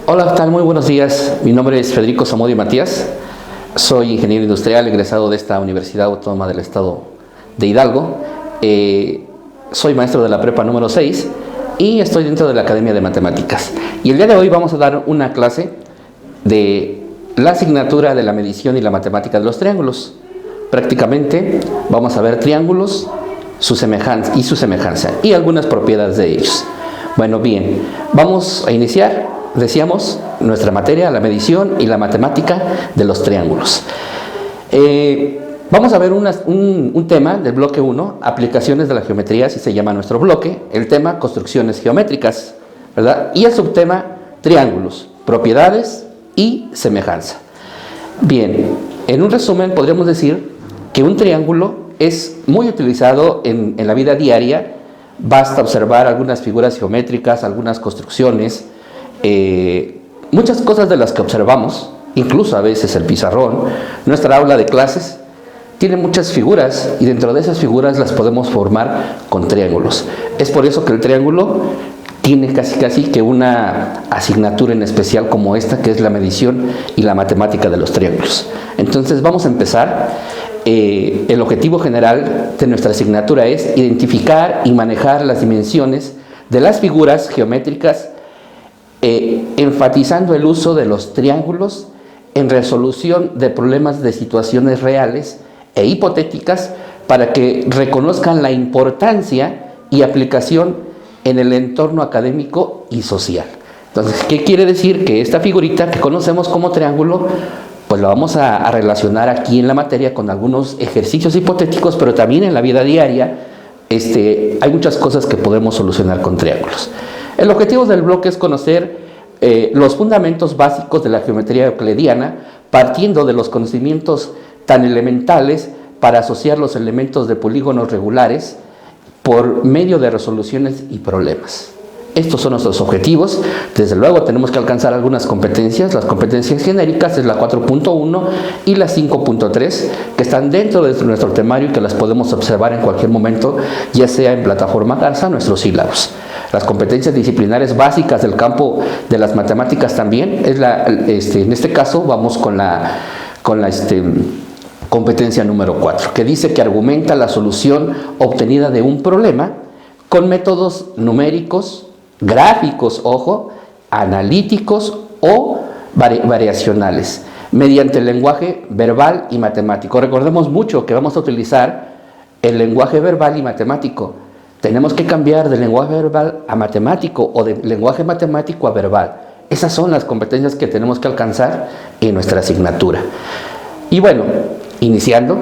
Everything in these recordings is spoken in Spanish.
Hola, ¿qué tal? Muy buenos días. Mi nombre es Federico Zamudio Matías. Soy ingeniero industrial egresado de esta Universidad Autónoma del Estado de Hidalgo. Soy maestro de la prepa número 6 y estoy dentro de la Academia de Matemáticas. Y el día de hoy vamos a dar una clase de la asignatura de la medición y la matemática de los triángulos. Prácticamente vamos a ver triángulos, su semejanza y algunas propiedades de ellos. Bueno, bien, vamos a iniciar. Decíamos, nuestra materia, la medición y la matemática de los triángulos. Vamos a ver un tema del bloque 1, aplicaciones de la geometría, así se llama nuestro bloque. El tema, construcciones geométricas, ¿verdad? Y el subtema, triángulos, propiedades y semejanza. Bien, en un resumen podríamos decir que un triángulo es muy utilizado en la vida diaria. Basta observar algunas figuras geométricas, algunas construcciones, muchas cosas de las que observamos, incluso a veces el pizarrón, nuestra aula de clases, tiene muchas figuras y dentro de esas figuras las podemos formar con triángulos. Es por eso que el triángulo tiene casi que una asignatura en especial como esta, que es la medición y la matemática de los triángulos. Entonces vamos a empezar. El objetivo general de nuestra asignatura es identificar y manejar las dimensiones de las figuras geométricas, enfatizando el uso de los triángulos en resolución de problemas de situaciones reales e hipotéticas para que reconozcan la importancia y aplicación en el entorno académico y social. Entonces, ¿qué quiere decir? Que esta figurita que conocemos como triángulo, pues la vamos a relacionar aquí en la materia con algunos ejercicios hipotéticos, pero también en la vida diaria hay muchas cosas que podemos solucionar con triángulos. El objetivo del bloque es conocer los fundamentos básicos de la geometría euclidiana, partiendo de los conocimientos tan elementales para asociar los elementos de polígonos regulares por medio de resoluciones y problemas. Estos son nuestros objetivos. Desde luego tenemos que alcanzar algunas competencias. Las competencias genéricas es la 4.1 y la 5.3, que están dentro de nuestro temario y que las podemos observar en cualquier momento, ya sea en plataforma Garza, nuestros sílabos. Las competencias disciplinares básicas del campo de las matemáticas también, en este caso vamos con la competencia número 4, que dice que argumenta la solución obtenida de un problema con métodos numéricos, gráficos, ojo, analíticos o variacionales, mediante el lenguaje verbal y matemático. Recordemos mucho que vamos a utilizar el lenguaje verbal y matemático. Tenemos que cambiar del lenguaje verbal a matemático o del lenguaje matemático a verbal. Esas son las competencias que tenemos que alcanzar en nuestra asignatura. Y bueno, iniciando,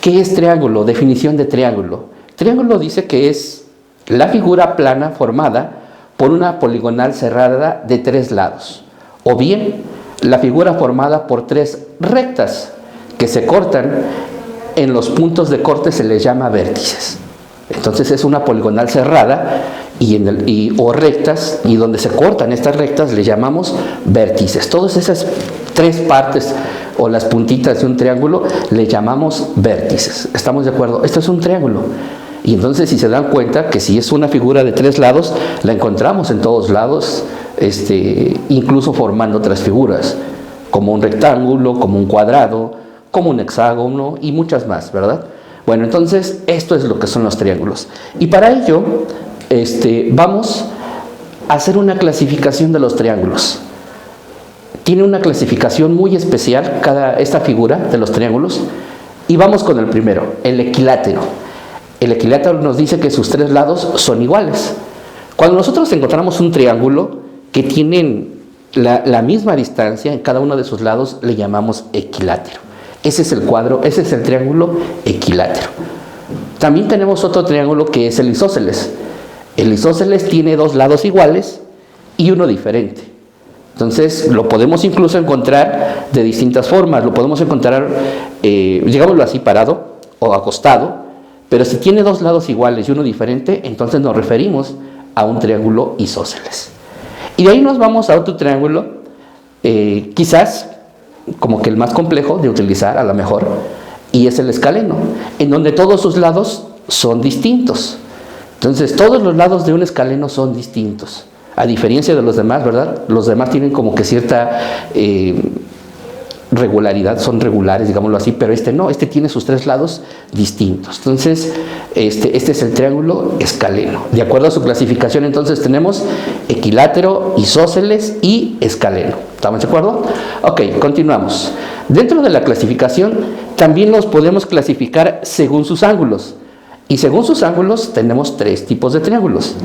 ¿qué es triángulo? Definición de triángulo. Triángulo dice que es la figura plana formada por una poligonal cerrada de 3 lados, o bien la figura formada por 3 rectas que se cortan. En los puntos de corte se les llama vértices. Entonces es una poligonal cerrada o rectas, y donde se cortan estas rectas le llamamos vértices. Todas esas 3 partes o las puntitas de un triángulo le llamamos vértices. ¿Estamos de acuerdo? Esto es un triángulo. Y entonces, si se dan cuenta que si es una figura de 3 lados, la encontramos en todos lados, incluso formando otras figuras, como un rectángulo, como un cuadrado, como un hexágono y muchas más, ¿verdad? Bueno, entonces, esto es lo que son los triángulos. Y para ello, vamos a hacer una clasificación de los triángulos. Tiene una clasificación muy especial esta figura de los triángulos. Y vamos con el primero, el equilátero. El equilátero nos dice que sus 3 lados son iguales. Cuando nosotros encontramos un triángulo que tienen la misma distancia en cada uno de sus lados, le llamamos equilátero. Ese es el cuadro, ese es el triángulo equilátero. También tenemos otro triángulo que es el isósceles. El isósceles tiene 2 lados iguales y uno diferente. Entonces lo podemos incluso encontrar de distintas formas. Lo podemos encontrar, digámoslo así, parado o acostado. Pero si tiene 2 lados iguales y uno diferente, entonces nos referimos a un triángulo isósceles. Y de ahí nos vamos a otro triángulo, quizás como que el más complejo de utilizar a lo mejor, y es el escaleno, en donde todos sus lados son distintos. Entonces, todos los lados de un escaleno son distintos. A diferencia de los demás, ¿verdad? Los demás tienen como que cierta regularidad, son regulares, digámoslo así, pero este no, este tiene sus tres lados distintos. Entonces, este es el triángulo escaleno. De acuerdo a su clasificación, entonces tenemos equilátero, isósceles y escaleno. ¿Estamos de acuerdo? Ok, continuamos. Dentro de la clasificación, también los podemos clasificar según sus ángulos. Y según sus ángulos, tenemos tres tipos de triángulos.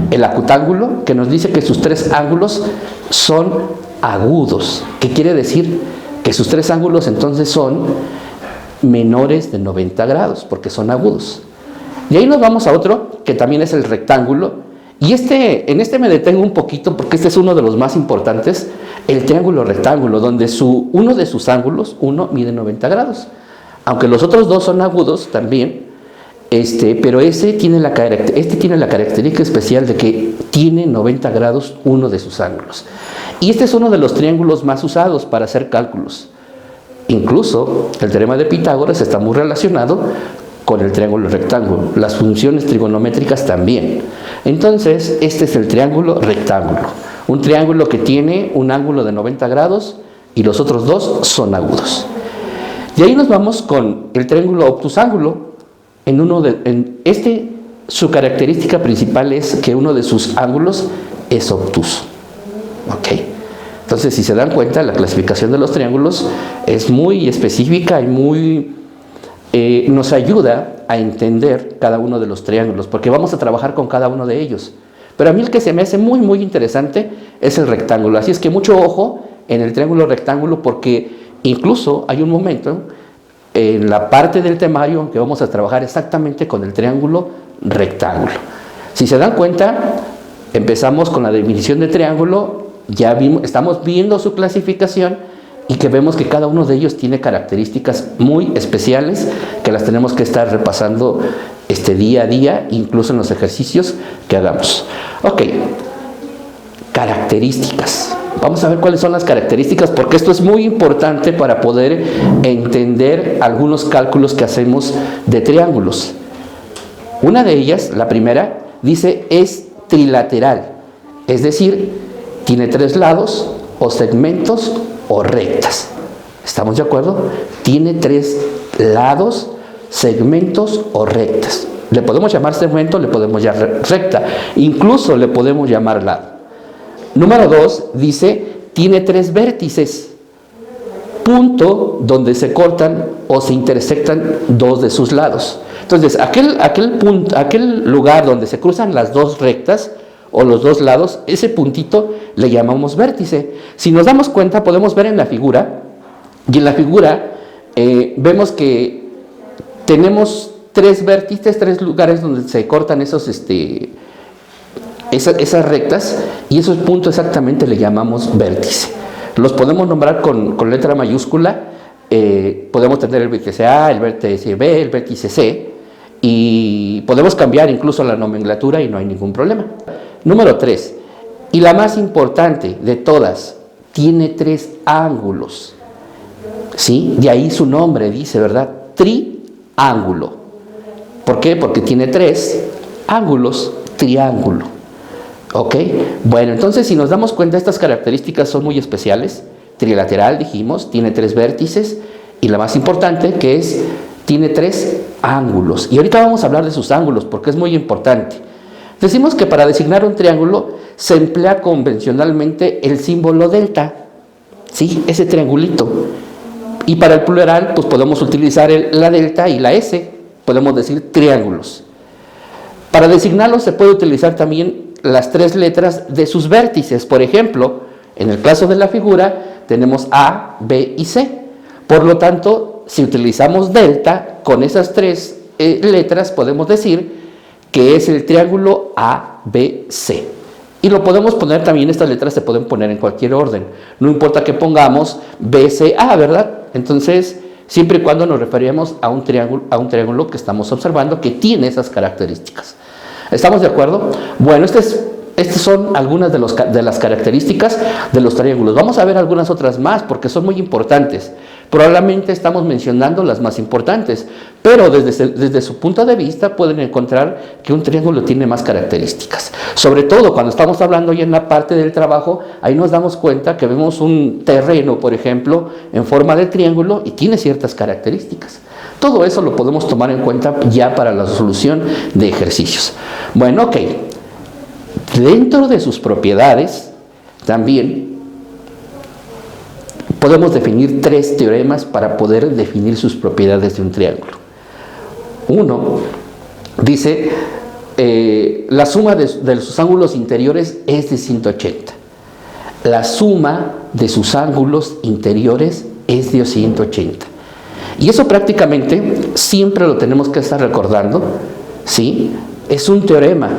El acutángulo, que nos dice que sus tres ángulos son agudos. ¿Qué quiere decir? Que sus tres ángulos entonces son menores de 90 grados, porque son agudos. Y ahí nos vamos a otro, que también es el rectángulo. Y en este me detengo un poquito, porque este es uno de los más importantes, el triángulo rectángulo, donde uno de sus ángulos, mide 90 grados. Aunque los otros dos son agudos también, pero este tiene la característica especial de que tiene 90 grados uno de sus ángulos. Y este es uno de los triángulos más usados para hacer cálculos. Incluso el teorema de Pitágoras está muy relacionado con el triángulo rectángulo. Las funciones trigonométricas también. Entonces, este es el triángulo rectángulo. Un triángulo que tiene un ángulo de 90 grados y los otros dos son agudos. Y ahí nos vamos con el triángulo obtusángulo. Su característica principal es que uno de sus ángulos es obtuso. ¿Ok? Entonces, si se dan cuenta, la clasificación de los triángulos es muy específica y nos ayuda a entender cada uno de los triángulos, porque vamos a trabajar con cada uno de ellos. Pero a mí el que se me hace muy, muy interesante es el rectángulo. Así es que mucho ojo en el triángulo rectángulo, porque incluso hay un momento en la parte del temario que vamos a trabajar exactamente con el triángulo rectángulo. Si se dan cuenta, empezamos con la definición de triángulo, estamos viendo su clasificación y que vemos que cada uno de ellos tiene características muy especiales que las tenemos que estar repasando día a día, incluso en los ejercicios que hagamos. Ok, características. Vamos a ver cuáles son las características, porque esto es muy importante para poder entender algunos cálculos que hacemos de triángulos. Una de ellas, la primera, dice es trilateral, es decir, tiene tres lados o segmentos o rectas. ¿Estamos de acuerdo? Tiene tres lados, segmentos o rectas. Le podemos llamar segmento, le podemos llamar recta, incluso le podemos llamar lado. Número 2 dice, tiene tres vértices, punto donde se cortan o se intersectan dos de sus lados. Entonces, aquel lugar donde se cruzan las dos rectas o los dos lados, ese puntito le llamamos vértice. Si nos damos cuenta, podemos ver en la figura, y en la figura vemos que tenemos tres vértices, tres lugares donde se cortan esas rectas, y esos puntos exactamente le llamamos vértice. Los podemos nombrar con letra mayúscula. Podemos tener el vértice A, el vértice B, el vértice C, y podemos cambiar incluso la nomenclatura y no hay ningún problema. Número 3, y la más importante de todas, tiene tres ángulos. ¿Sí? De ahí su nombre dice, ¿verdad? Triángulo. ¿Por qué? Porque tiene tres ángulos, triángulo. ¿Ok? Bueno, entonces si nos damos cuenta, estas características son muy especiales. Trilateral, dijimos, tiene tres vértices, y la más importante que es, tiene tres ángulos. Y ahorita vamos a hablar de sus ángulos porque es muy importante. Decimos que para designar un triángulo se emplea convencionalmente el símbolo delta, ¿sí? Ese triangulito. Y para el plural, pues podemos utilizar la delta y la S, podemos decir triángulos. Para designarlos se puede utilizar también las tres letras de sus vértices. Por ejemplo, en el caso de la figura tenemos A, B y C. Por lo tanto, si utilizamos delta con esas tres letras, podemos decir que es el triángulo ABC. Y lo podemos poner también, estas letras se pueden poner en cualquier orden. No importa que pongamos BCA, ¿verdad? Entonces, siempre y cuando nos referimos a un triángulo que estamos observando que tiene esas características. ¿Estamos de acuerdo? Bueno, estas son algunas de las características de los triángulos. Vamos a ver algunas otras más porque son muy importantes. Probablemente estamos mencionando las más importantes, pero desde su punto de vista pueden encontrar que un triángulo tiene más características. Sobre todo cuando estamos hablando ya en la parte del trabajo, ahí nos damos cuenta que vemos un terreno, por ejemplo, en forma de triángulo y tiene ciertas características. Todo eso lo podemos tomar en cuenta ya para la solución de ejercicios. Bueno, ok. Dentro de sus propiedades, también podemos definir 3 teoremas para poder definir sus propiedades de un triángulo. Uno dice, la suma de sus ángulos interiores es de 180. La suma de sus ángulos interiores es de 180. Y eso prácticamente siempre lo tenemos que estar recordando, ¿sí? Es un teorema.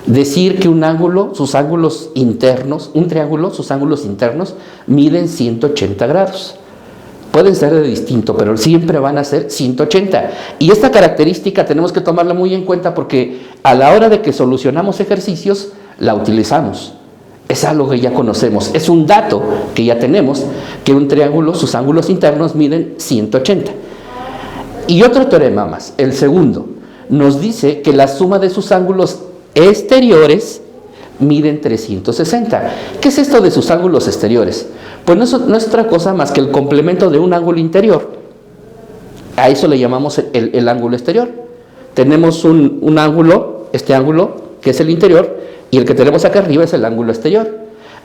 Decir que un ángulo, sus ángulos internos, un triángulo, sus ángulos internos miden 180 grados. Pueden ser de distinto, pero siempre van a ser 180. Y esta característica tenemos que tomarla muy en cuenta porque a la hora de que solucionamos ejercicios, la utilizamos. Es algo que ya conocemos, es un dato que ya tenemos, que un triángulo, sus ángulos internos miden 180. Y otro teorema más, el segundo, nos dice que la suma de sus ángulos exteriores miden 360. ¿Qué es esto de sus ángulos exteriores? Pues no es otra cosa más que el complemento de un ángulo interior. A eso le llamamos el ángulo exterior. Tenemos un ángulo, este ángulo, que es el interior, y el que tenemos acá arriba es el ángulo exterior.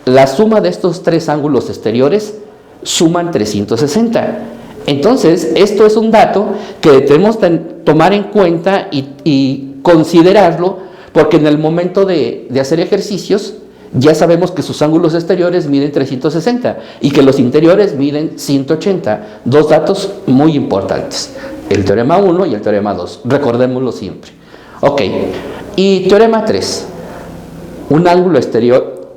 La suma de estos 3 ángulos exteriores suman 360. Entonces, esto es un dato que debemos tomar en cuenta y considerarlo, porque en el momento de hacer ejercicios ya sabemos que sus ángulos exteriores miden 360 y que los interiores miden 180. 2 datos muy importantes, el teorema 1 y el teorema 2, recordémoslo siempre. Ok, y teorema 3, un ángulo exterior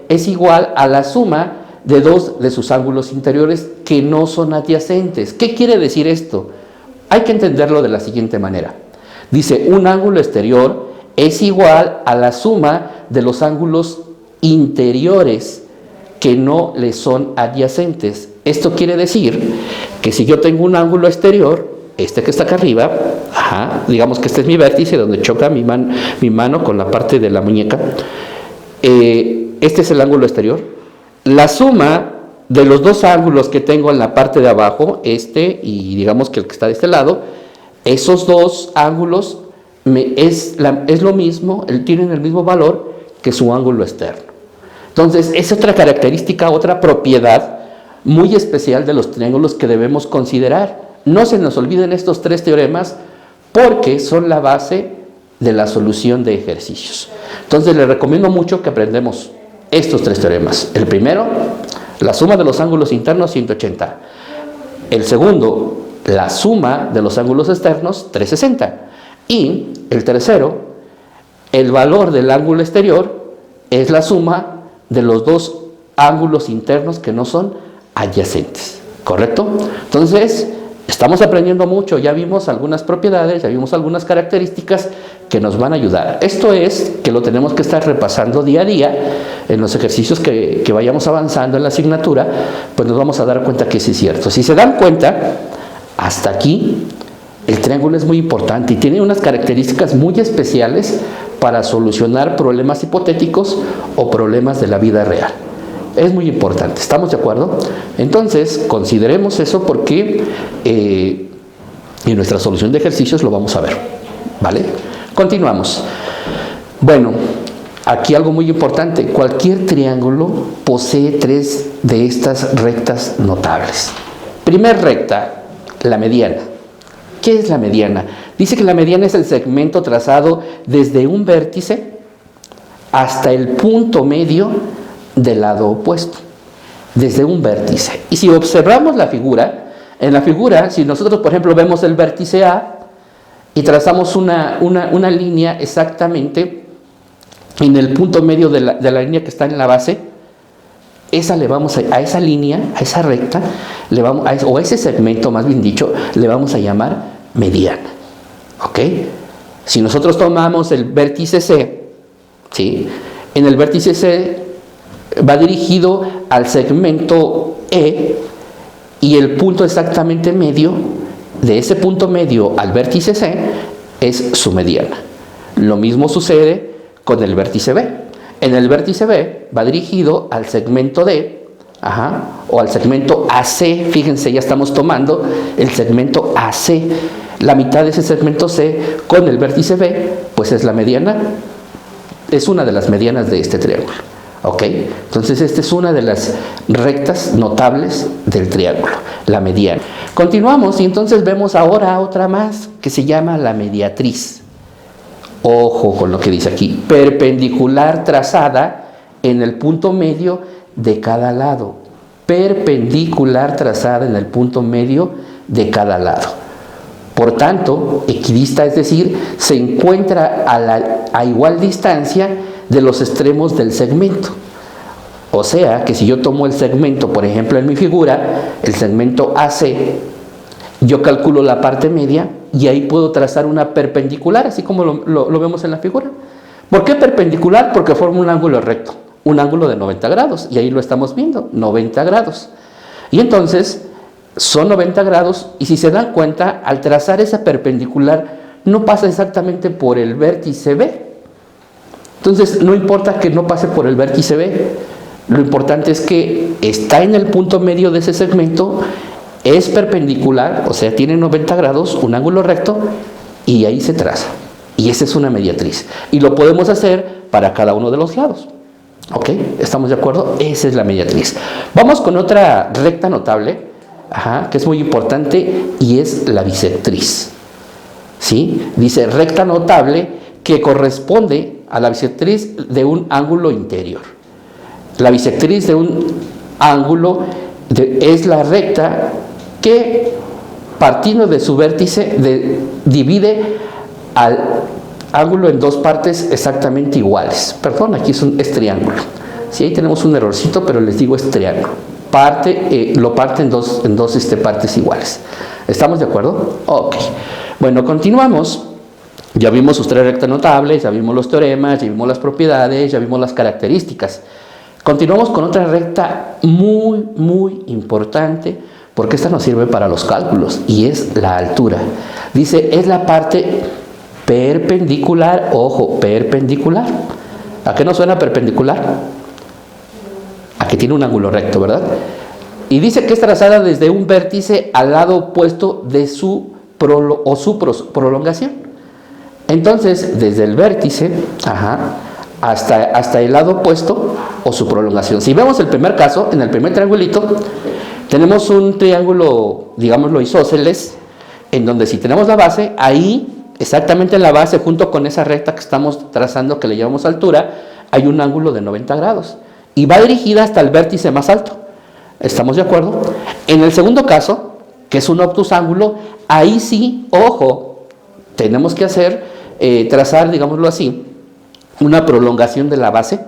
es igual a la suma de 2 de sus ángulos interiores que no son adyacentes. ¿Qué quiere decir esto? Hay que entenderlo de la siguiente manera. Dice, un ángulo exterior es igual a la suma de los ángulos interiores que no le son adyacentes. Esto quiere decir que si yo tengo un ángulo exterior, este que está acá arriba, digamos que este es mi vértice donde choca mi mano con la parte de la muñeca, este es el ángulo exterior. La suma de los 2 ángulos que tengo en la parte de abajo, este y digamos que el que está de este lado, esos 2 ángulos es lo mismo, tienen el mismo valor que su ángulo externo. Entonces, es otra característica, otra propiedad muy especial de los triángulos que debemos considerar. No se nos olviden estos 3 teoremas porque son la base de la solución de ejercicios. Entonces, les recomiendo mucho que aprendamos estos 3 teoremas. El primero, la suma de los ángulos internos, 180. El segundo, la suma de los ángulos externos, 360. Y el tercero, el valor del ángulo exterior es la suma de los 2 ángulos internos que no son adyacentes. ¿Correcto? Entonces, estamos aprendiendo mucho. Ya vimos algunas propiedades, ya vimos algunas características que nos van a ayudar. Esto es que lo tenemos que estar repasando día a día en los ejercicios que vayamos avanzando en la asignatura, pues nos vamos a dar cuenta que sí es cierto. Si se dan cuenta, hasta aquí el triángulo es muy importante y tiene unas características muy especiales para solucionar problemas hipotéticos o problemas de la vida real. Es muy importante, ¿estamos de acuerdo? Entonces, consideremos eso porque en nuestra solución de ejercicios lo vamos a ver, ¿vale? Continuamos. Bueno, aquí algo muy importante, cualquier triángulo posee 3 de estas rectas notables. Primer recta, la mediana. ¿Qué es la mediana? Dice que la mediana es el segmento trazado desde un vértice hasta el punto medio del lado opuesto, desde un vértice. Y si observamos la figura, en la figura, si nosotros por ejemplo vemos el vértice A y trazamos una línea exactamente en el punto medio de la línea que está en la base, a esa línea, a esa recta, o a ese segmento más bien dicho, le vamos a llamar mediana. ¿Ok? Si nosotros tomamos el vértice C, ¿sí? En el vértice C va dirigido al segmento E y el punto exactamente medio de ese punto medio al vértice C es su mediana. Lo mismo sucede con el vértice B. En el vértice B va dirigido al segmento D, o al segmento AC. Fíjense, ya estamos tomando el segmento AC. La mitad de ese segmento C con el vértice B, pues es la mediana, es una de las medianas de este triángulo. ¿Ok? Entonces esta es una de las rectas notables del triángulo, la mediana. Continuamos y entonces vemos ahora otra más que se llama la mediatriz. Ojo con lo que dice aquí, perpendicular trazada en el punto medio de cada lado. Perpendicular trazada en el punto medio de cada lado. Por tanto, equidista, es decir, se encuentra a igual distancia de los extremos del segmento. O sea, que si yo tomo el segmento, por ejemplo, en mi figura, el segmento AC, yo calculo la parte media y ahí puedo trazar una perpendicular, así como lo vemos en la figura. ¿Por qué perpendicular? Porque forma un ángulo recto, un ángulo de 90 grados, y ahí lo estamos viendo, 90 grados. Y entonces, son 90 grados, y si se dan cuenta, al trazar esa perpendicular, no pasa exactamente por el vértice B. Entonces, no importa que no pase por el vértice B, lo importante es que está en el punto medio de ese segmento, es perpendicular, o sea, tiene 90 grados, un ángulo recto, y ahí se traza. Y esa es una mediatriz. Y lo podemos hacer para cada uno de los lados. ¿Ok? ¿Estamos de acuerdo? Esa es la mediatriz. Vamos con otra recta notable, que es muy importante, y es la bisectriz. ¿Sí? Dice recta notable que corresponde a la bisectriz de un ángulo interior. La bisectriz de un ángulo es la recta que, partiendo de su vértice, divide al ángulo en dos partes exactamente iguales. Perdón, aquí es triángulo. Sí, ahí tenemos un errorcito, pero les digo es triángulo. Lo parte en dos partes iguales. ¿Estamos de acuerdo? Ok. Bueno, continuamos. Ya vimos sus tres rectas notables, ya vimos los teoremas, ya vimos las propiedades, ya vimos las características. Continuamos con otra recta muy, muy importante, porque esta nos sirve para los cálculos, y es la altura. Dice, es la parte perpendicular, ojo, perpendicular. ¿A qué no suena perpendicular? A que tiene un ángulo recto, ¿verdad? Y dice que es trazada desde un vértice al lado opuesto de su prolongación. Entonces, desde el vértice, hasta el lado opuesto o su prolongación. Si vemos el primer caso, en el primer triangulito, tenemos un triángulo, digámoslo, isósceles, en donde si tenemos la base, ahí, exactamente en la base, junto con esa recta que estamos trazando, que le llamamos altura, hay un ángulo de 90 grados. Y va dirigida hasta el vértice más alto. ¿Estamos de acuerdo? En el segundo caso, que es un obtusángulo, ahí sí, ojo, tenemos que trazar, digámoslo así, una prolongación de la base.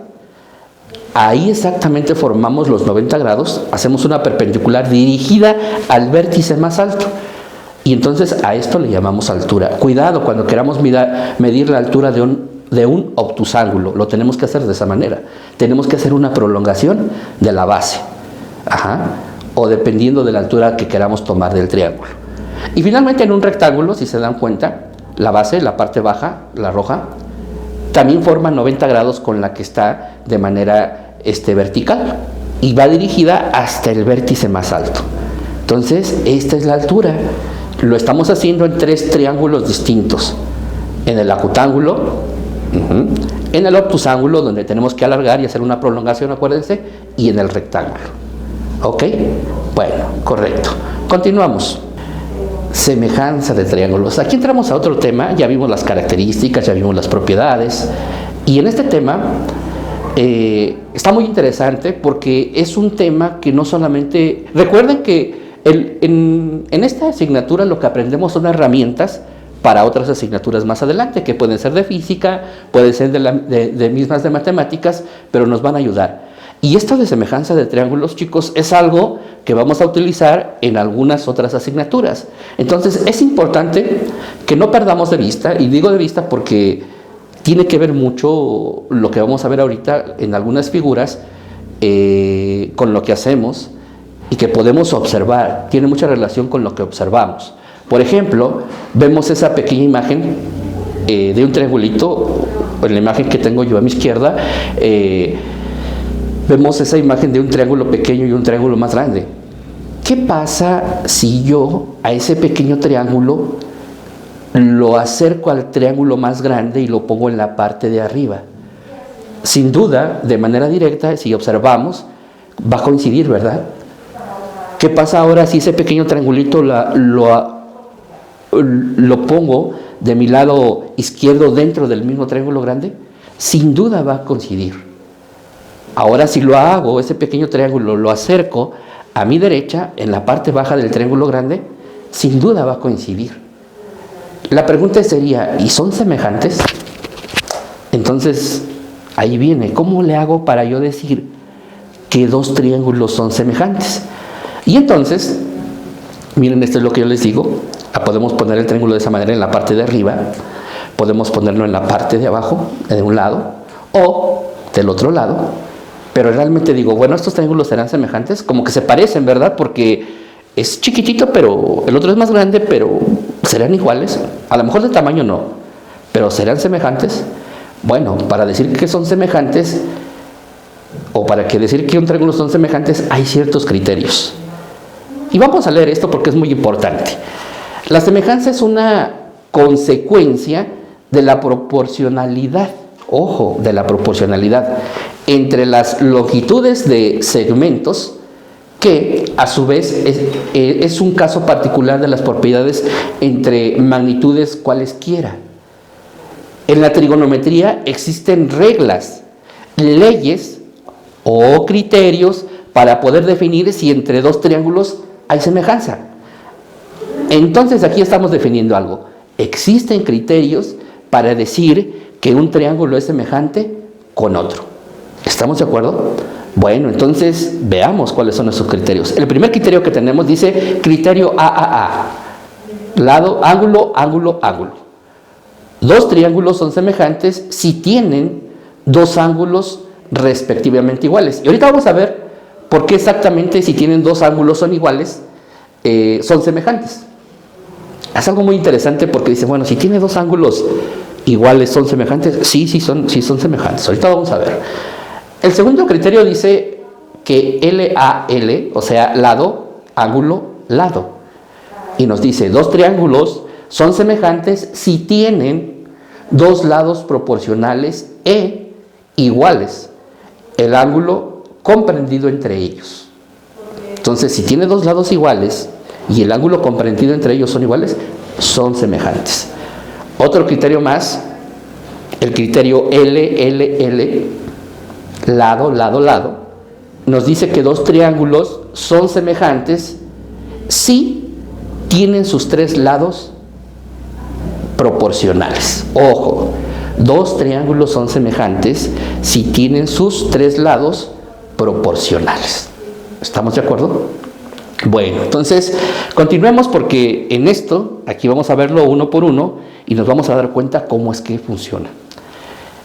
Ahí exactamente formamos los 90 grados, hacemos una perpendicular dirigida al vértice más alto. Y entonces a esto le llamamos altura. Cuidado cuando queramos medir la altura de un obtusángulo, lo tenemos que hacer de esa manera. Tenemos que hacer una prolongación de la base, o dependiendo de la altura que queramos tomar del triángulo. Y finalmente en un rectángulo, si se dan cuenta, la base, la parte baja, la roja, también forma 90 grados con la que está de manera vertical, y va dirigida hasta el vértice más alto. Entonces, esta es la altura. Lo estamos haciendo en tres triángulos distintos. En el acutángulo, en el obtusángulo, donde tenemos que alargar y hacer una prolongación, acuérdense, y en el rectángulo. ¿Ok? Bueno, correcto. Continuamos. Semejanza de triángulos. Aquí entramos a otro tema. Ya vimos las características, ya vimos las propiedades. Y en este tema está muy interesante, porque es un tema que no solamente... Recuerden que en esta asignatura lo que aprendemos son herramientas para otras asignaturas más adelante, que pueden ser de física, pueden ser de mismas de matemáticas, pero nos van a ayudar. Y esto de semejanza de triángulos, chicos, es algo que vamos a utilizar en algunas otras asignaturas. Entonces, es importante que no perdamos de vista, y digo de vista porque tiene que ver mucho lo que vamos a ver ahorita en algunas figuras, con lo que hacemos y que podemos observar, tiene mucha relación con lo que observamos. Por ejemplo, vemos esa pequeña imagen de un triangulito, en la imagen que tengo yo a mi izquierda, vemos esa imagen de un triángulo pequeño y un triángulo más grande. ¿Qué pasa si yo a ese pequeño triángulo lo acerco al triángulo más grande y lo pongo en la parte de arriba? Sin duda, de manera directa, si observamos, va a coincidir, ¿verdad? ¿Qué pasa ahora si ese pequeño triangulito lo pongo de mi lado izquierdo dentro del mismo triángulo grande? Sin duda va a coincidir. Ahora si lo hago, ese pequeño triángulo lo acerco a mi derecha, en la parte baja del triángulo grande, sin duda va a coincidir. La pregunta sería, ¿y son semejantes? Entonces, ahí viene, ¿cómo le hago para yo decir que dos triángulos son semejantes? Y entonces, miren, esto es lo que yo les digo, podemos poner el triángulo de esa manera en la parte de arriba, podemos ponerlo en la parte de abajo, de un lado, o del otro lado, pero realmente digo, bueno, estos triángulos serán semejantes, como que se parecen, ¿verdad? Porque es chiquitito, pero el otro es más grande, pero ¿serán iguales? A lo mejor de tamaño no, pero ¿serán semejantes? Bueno, para decir que son semejantes, o para que decir que un triángulo son semejantes, hay ciertos criterios. Y vamos a leer esto porque es muy importante. La semejanza es una consecuencia de la proporcionalidad, ojo, de la proporcionalidad entre las longitudes de segmentos, que a su vez es un caso particular de las propiedades entre magnitudes cualesquiera. En la trigonometría existen reglas, leyes o criterios para poder definir si entre dos triángulos hay semejanza. Entonces aquí estamos definiendo algo. Existen criterios para decir que un triángulo es semejante con otro. ¿Estamos de acuerdo? Bueno, entonces veamos cuáles son esos criterios. El primer criterio que tenemos dice criterio AAA. Lado, ángulo, ángulo, ángulo. Dos triángulos son semejantes si tienen dos ángulos respectivamente iguales. Y ahorita vamos a ver por qué exactamente si tienen dos ángulos son iguales, son semejantes. Es algo muy interesante porque dice, bueno, si tiene dos ángulos iguales, ¿son semejantes? Sí son semejantes. Ahorita vamos a ver. El segundo criterio dice que LAL, o sea, lado, ángulo, lado. Y nos dice, dos triángulos son semejantes si tienen dos lados proporcionales e iguales, el ángulo comprendido entre ellos. Entonces, si tiene dos lados iguales y el ángulo comprendido entre ellos son iguales, son semejantes. Otro criterio más, el criterio LLL, lado, lado, lado, nos dice que dos triángulos son semejantes si tienen sus tres lados proporcionales. Ojo, dos triángulos son semejantes si tienen sus tres lados proporcionales. ¿Estamos de acuerdo? Bueno, entonces continuemos porque en esto, aquí vamos a verlo uno por uno y nos vamos a dar cuenta cómo es que funciona.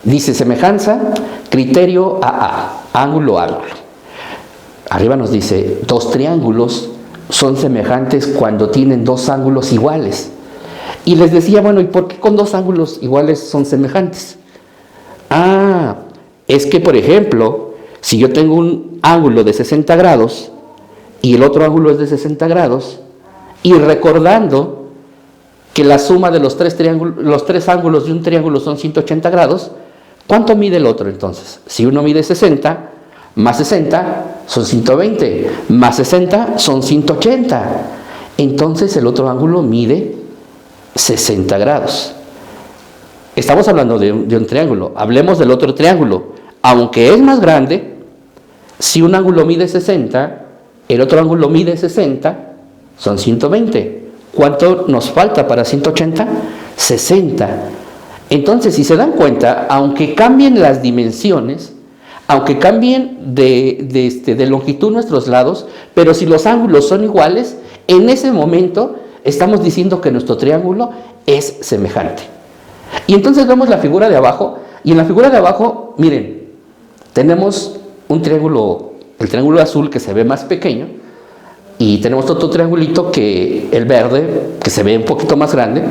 Dice semejanza, criterio AA, ángulo, ángulo. Arriba nos dice, dos triángulos son semejantes cuando tienen dos ángulos iguales. Y les decía, bueno, ¿y por qué con dos ángulos iguales son semejantes? Es que, por ejemplo, si yo tengo un ángulo de 60 grados y el otro ángulo es de 60 grados, y recordando que la suma de los tres ángulos de un triángulo son 180 grados, ¿cuánto mide el otro entonces? Si uno mide 60, más 60 son 120, más 60 son 180. Entonces el otro ángulo mide 60 grados. Estamos hablando de un triángulo. Hablemos del otro triángulo. Aunque es más grande, si un ángulo mide 60, el otro ángulo mide 60, son 120. ¿Cuánto nos falta para 180? 60. Entonces, si se dan cuenta, aunque cambien las dimensiones, aunque cambien de longitud nuestros lados, pero si los ángulos son iguales, en ese momento estamos diciendo que nuestro triángulo es semejante. Y entonces vemos la figura de abajo, y en la figura de abajo, miren, tenemos un triángulo, el triángulo azul que se ve más pequeño, y tenemos otro triangulito que el verde, que se ve un poquito más grande.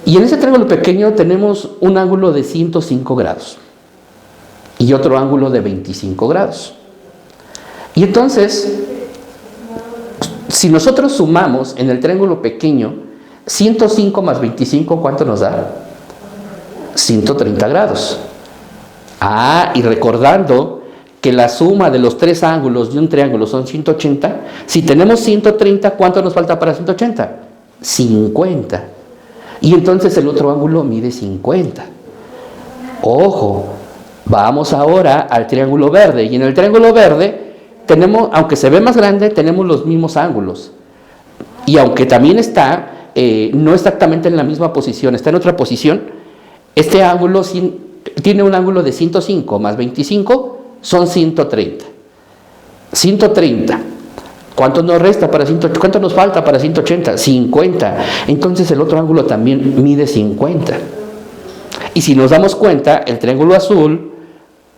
Y en ese triángulo pequeño tenemos un ángulo de 105 grados y otro ángulo de 25 grados. Y entonces, si nosotros sumamos en el triángulo pequeño 105 más 25, ¿cuánto nos da? 130 grados. Y recordando que la suma de los tres ángulos de un triángulo son 180, si tenemos 130, ¿cuánto nos falta para 180? 50. Y entonces el otro ángulo mide 50. Ojo, vamos ahora al triángulo verde. Y en el triángulo verde tenemos, aunque se ve más grande, tenemos los mismos ángulos. Y aunque también está, no exactamente en la misma posición, está en otra posición, este ángulo tiene un ángulo de 105 más 25, son 130. 130. ¿Cuánto nos resta para 180? ¿Cuánto nos falta para 180? 50. Entonces el otro ángulo también mide 50. Y si nos damos cuenta, el triángulo azul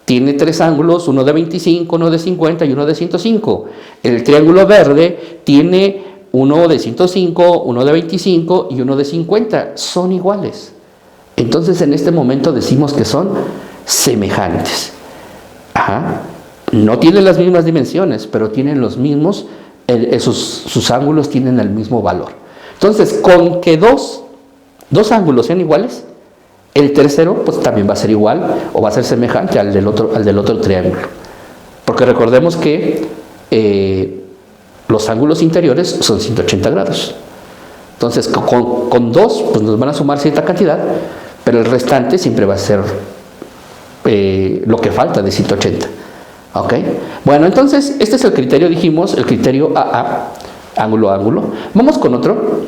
tiene tres ángulos, uno de 25, uno de 50 y uno de 105. El triángulo verde tiene uno de 105, uno de 25 y uno de 50. Son iguales. Entonces en este momento decimos que son semejantes. No tienen las mismas dimensiones, pero tienen los mismos, sus ángulos tienen el mismo valor. Entonces, con que dos ángulos sean iguales, el tercero pues también va a ser igual o va a ser semejante al del otro triángulo. Porque recordemos que los ángulos interiores son 180 grados. Entonces, con dos pues nos van a sumar cierta cantidad, pero el restante siempre va a ser lo que falta de 180. ¿Ok? Bueno, entonces este es el criterio, dijimos, el criterio AA, ángulo a ángulo. Vamos con otro.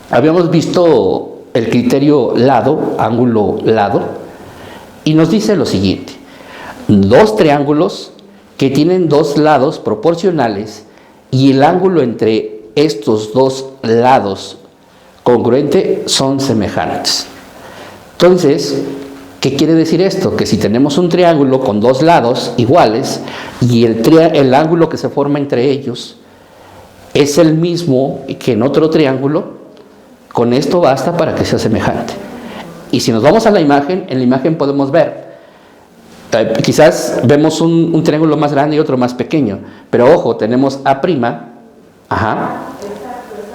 Habíamos visto el criterio lado, ángulo lado, y nos dice lo siguiente: dos triángulos que tienen dos lados proporcionales y el ángulo entre estos dos lados congruente son semejantes. Entonces, ¿qué quiere decir esto? Que si tenemos un triángulo con dos lados iguales y el ángulo que se forma entre ellos es el mismo que en otro triángulo, con esto basta para que sea semejante. Y si nos vamos a la imagen, en la imagen podemos ver, quizás vemos un triángulo más grande y otro más pequeño, pero ojo, tenemos A',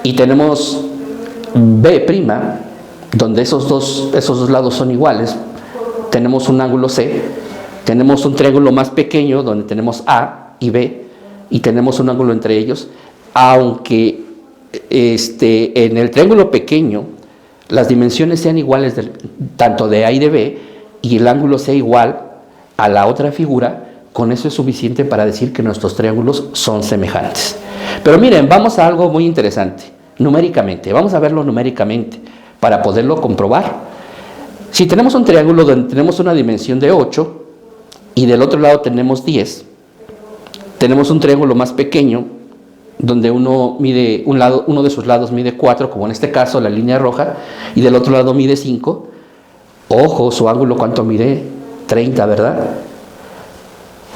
y tenemos B', donde esos dos lados son iguales. Tenemos un ángulo C, tenemos un triángulo más pequeño donde tenemos A y B, y tenemos un ángulo entre ellos, aunque en el triángulo pequeño las dimensiones sean iguales tanto de A y de B, y el ángulo sea igual a la otra figura, con eso es suficiente para decir que nuestros triángulos son semejantes. Pero miren, vamos a algo muy interesante, numéricamente, vamos a verlo numéricamente para poderlo comprobar. Si tenemos un triángulo donde tenemos una dimensión de 8 y del otro lado tenemos 10, tenemos un triángulo más pequeño donde uno de sus lados mide 4, como en este caso la línea roja, y del otro lado mide 5. Ojo, su ángulo ¿cuánto mide? 30, ¿verdad?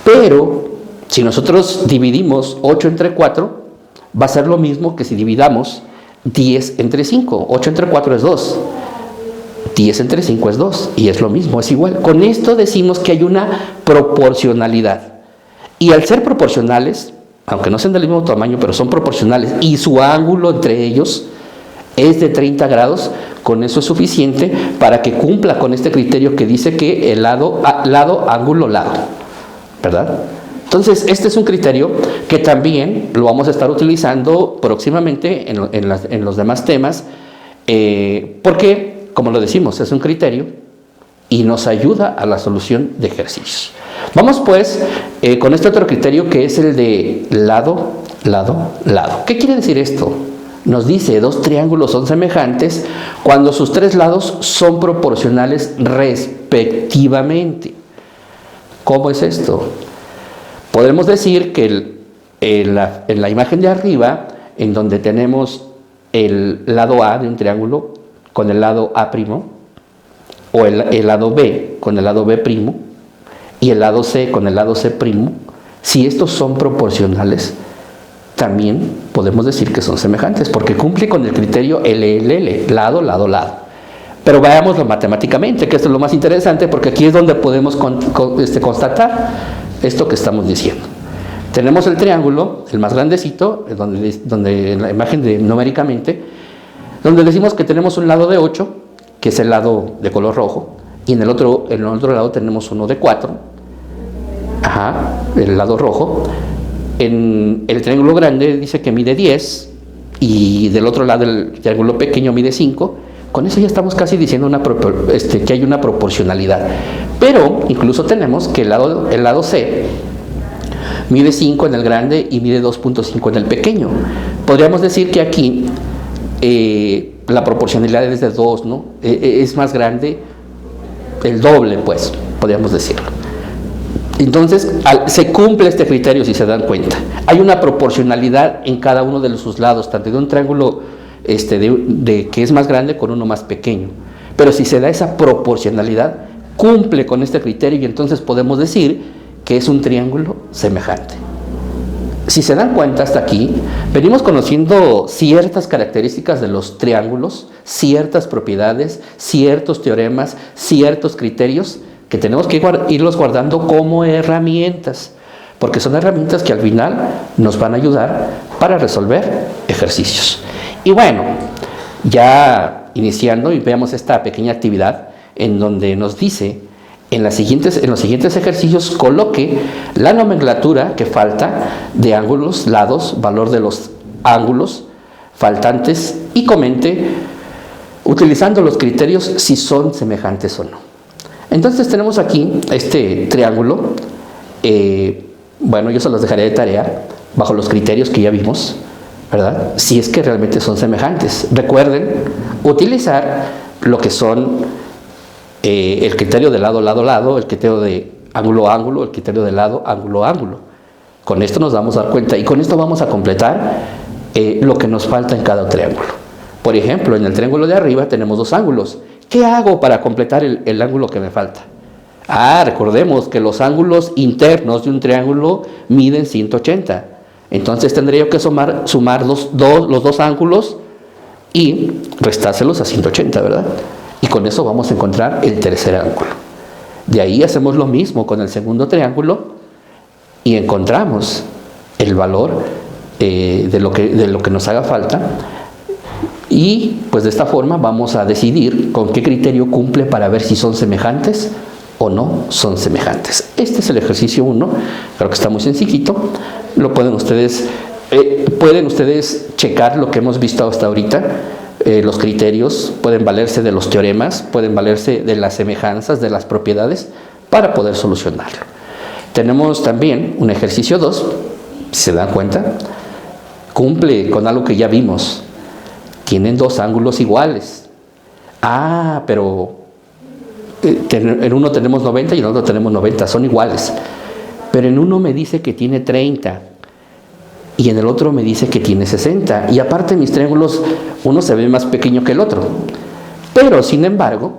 Pero si nosotros dividimos 8 entre 4, va a ser lo mismo que si dividamos 10 entre 5. 8 entre 4 es 2. 10 entre 5 es 2, y es lo mismo, es igual. Con esto decimos que hay una proporcionalidad. Y al ser proporcionales, aunque no sean del mismo tamaño, pero son proporcionales, y su ángulo entre ellos es de 30 grados, con eso es suficiente para que cumpla con este criterio que dice que el lado, ángulo, lado, ¿verdad? Entonces, este es un criterio que también lo vamos a estar utilizando próximamente en los demás temas, porque, como lo decimos, es un criterio y nos ayuda a la solución de ejercicios. Vamos pues con este otro criterio, que es el de lado, lado, lado. ¿Qué quiere decir esto? Nos dice, dos triángulos son semejantes cuando sus tres lados son proporcionales respectivamente. ¿Cómo es esto? Podemos decir que en la imagen de arriba, en donde tenemos el lado A de un triángulo con el lado A', o el lado B con el lado B', y el lado C con el lado C', si estos son proporcionales, también podemos decir que son semejantes, porque cumple con el criterio LLL, lado, lado, lado. Pero veámoslo matemáticamente, que esto es lo más interesante, porque aquí es donde podemos constatar esto que estamos diciendo. Tenemos el triángulo, el más grandecito, donde en la imagen numéricamente, donde decimos que tenemos un lado de 8, que es el lado de color rojo, y en el otro lado tenemos uno de 4, el lado rojo. En el triángulo grande dice que mide 10, y del otro lado el triángulo pequeño mide 5. Con eso ya estamos casi diciendo que hay una proporcionalidad. Pero incluso tenemos que el lado C mide 5 en el grande y mide 2.5 en el pequeño. Podríamos decir que aquí la proporcionalidad es de 2, ¿no? Es más grande, el doble, pues, podríamos decirlo. Entonces, se cumple este criterio, si se dan cuenta. Hay una proporcionalidad en cada uno de sus lados, tanto de un triángulo que es más grande con uno más pequeño. Pero si se da esa proporcionalidad, cumple con este criterio y entonces podemos decir que es un triángulo semejante. Si se dan cuenta hasta aquí, venimos conociendo ciertas características de los triángulos, ciertas propiedades, ciertos teoremas, ciertos criterios que tenemos que irlos guardando como herramientas, porque son herramientas que al final nos van a ayudar para resolver ejercicios. Y bueno, ya iniciando y veamos esta pequeña actividad en donde nos dice en los siguientes ejercicios coloque la nomenclatura que falta de ángulos, lados, valor de los ángulos faltantes y comente utilizando los criterios si son semejantes o no. Entonces tenemos aquí este triángulo, bueno, yo se los dejaré de tarea bajo los criterios que ya vimos, ¿verdad? Si es que realmente son semejantes. Recuerden utilizar lo que son el criterio de lado, lado, lado, el criterio de ángulo, ángulo, el criterio de lado, ángulo, ángulo. Con esto nos vamos a dar cuenta y con esto vamos a completar lo que nos falta en cada triángulo. Por ejemplo, en el triángulo de arriba tenemos dos ángulos. ¿Qué hago para completar el ángulo que me falta? Recordemos que los ángulos internos de un triángulo miden 180. Entonces tendría yo que sumar los dos ángulos y restárselos a 180, ¿verdad? Y con eso vamos a encontrar el tercer ángulo. De ahí hacemos lo mismo con el segundo triángulo y encontramos el valor de lo que nos haga falta. Y pues de esta forma vamos a decidir con qué criterio cumple para ver si son semejantes o no son semejantes. Este es el ejercicio 1, creo que está muy sencillito. Lo pueden ustedes checar lo que hemos visto hasta ahorita, los criterios, pueden valerse de los teoremas, pueden valerse de las semejanzas, de las propiedades, para poder solucionarlo. Tenemos también un ejercicio 2, si se dan cuenta, cumple con algo que ya vimos. Tienen dos ángulos iguales. Pero en uno tenemos 90 y en otro tenemos 90, son iguales. Pero en uno me dice que tiene 30 y en el otro me dice que tiene 60. Y aparte mis triángulos, uno se ve más pequeño que el otro. Pero sin embargo,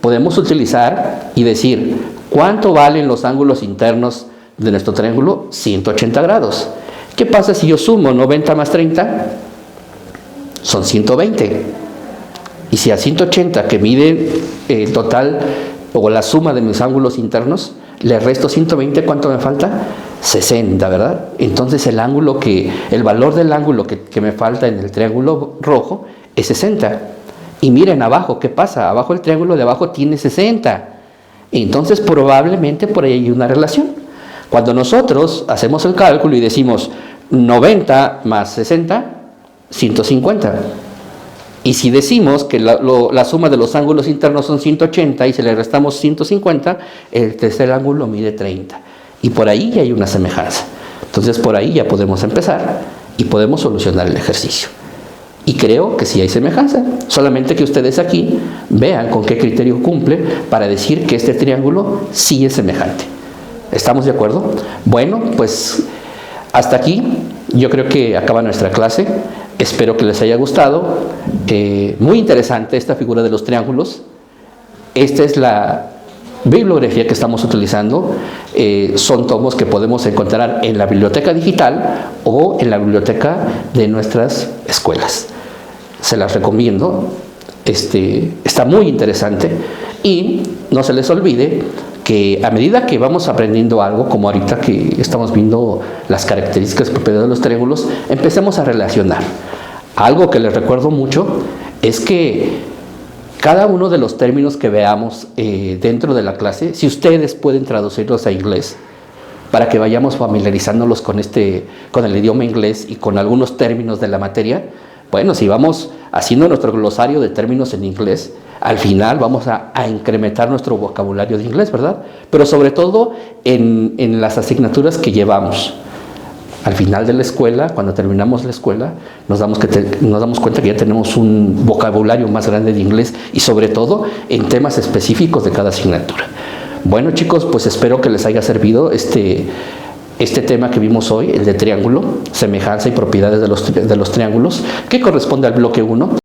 podemos utilizar y decir, ¿cuánto valen los ángulos internos de nuestro triángulo? 180 grados. ¿Qué pasa si yo sumo 90 más 30? Son 120. Y si a 180, que mide el total o la suma de mis ángulos internos, le resto 120, ¿cuánto me falta? 60, ¿verdad? Entonces el valor del ángulo que me falta en el triángulo rojo es 60. Y miren abajo, ¿qué pasa? Abajo el triángulo de abajo tiene 60. Entonces probablemente por ahí hay una relación. Cuando nosotros hacemos el cálculo y decimos 90 más 60, 150. Y si decimos que la suma de los ángulos internos son 180 y se le restamos 150, el tercer ángulo mide 30. Y por ahí ya hay una semejanza. Entonces por ahí ya podemos empezar y podemos solucionar el ejercicio. Y creo que sí hay semejanza. Solamente que ustedes aquí vean con qué criterio cumple para decir que este triángulo sí es semejante. ¿Estamos de acuerdo? Bueno, pues hasta aquí yo creo que acaba nuestra clase. Espero que les haya gustado. Muy interesante esta figura de los triángulos. Esta es bibliografía que estamos utilizando son tomos que podemos encontrar en la biblioteca digital o en la biblioteca de nuestras escuelas. Se las recomiendo, está muy interesante, y no se les olvide que a medida que vamos aprendiendo algo, como ahorita que estamos viendo las características y propiedades de los triángulos, empecemos a relacionar. Algo que les recuerdo mucho es que cada uno de los términos que veamos dentro de la clase, si ustedes pueden traducirlos a inglés, para que vayamos familiarizándolos con el idioma inglés y con algunos términos de la materia, bueno, si vamos haciendo nuestro glosario de términos en inglés, al final vamos a incrementar nuestro vocabulario de inglés, ¿verdad? Pero sobre todo en las asignaturas que llevamos. Al final de la escuela, cuando terminamos la escuela, nos damos cuenta que ya tenemos un vocabulario más grande de inglés y sobre todo en temas específicos de cada asignatura. Bueno, chicos, pues espero que les haya servido este tema que vimos hoy, el de triángulo, semejanza y propiedades de los triángulos, que corresponde al bloque 1.